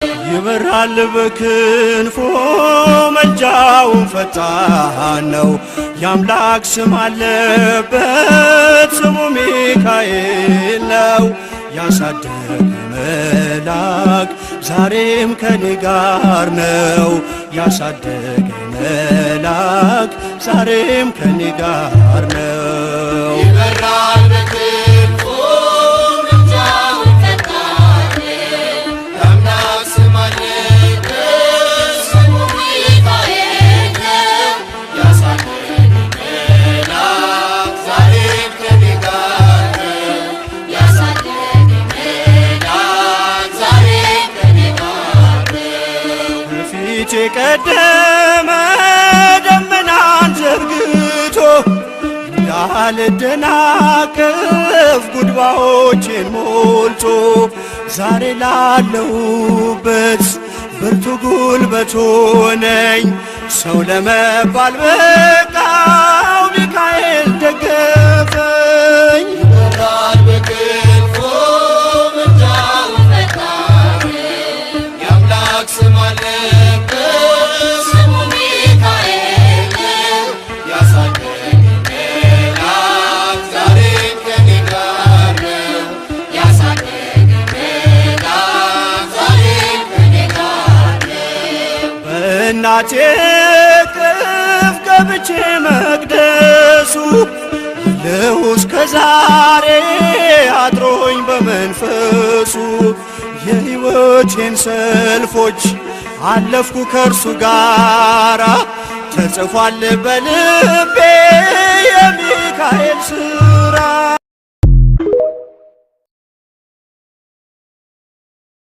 ይበራል በክንፎ መልጃውን ፈጣን ነው። የአምላክ ስም አለበት ስሙ ሚካኤል ነው። ያሳደገ መልአክ ዛሬም ከኔ ጋር ነው። ያሳደገ መልአክ ዛሬም ከኔ ጋር ነው። ይበራል በክንፎ መልጃውን ፈጣን ነው። የአምላክ ስም አለበት ስሙ ሚካኤል ነው። ያሳደገ መልአክ ዛሬም ከኔ ጋር ነው። ያሳደገ መልአክ ዛሬም ከኔ ጋር ነው። በፊቴ ቀደመ ደመናን ዘርግቶ እንዳልደናቀፍ ጉድባዎቼን ሞልቶ ዛሬ ላለሁበት ብርቱ ጉልበት ሆነኝ። ሰው ለመባል በቃው ሚካኤል ደገፈኝ። ይበራል በክንፎ መልጃውን ፈጣን ነው። የአምላክ ስም አለበት ስሙ ሚካኤል ነው። ያሳደገ መልአክ ዛሬም ከኔ ጋር ነው። ያሳደገ መልአክ ዛሬም ከኔ ጋር ነው። በእናቴ እቅፍ ገብቼ መቅደሱ አለሁ እስከ ዛሬ አድሮኝ በመንፈሱ። የሕይወቴን ሰልፎች አለፍኩ ከእርሱ ጋራ ተጽፏል በልቤ የሚካኤል ስም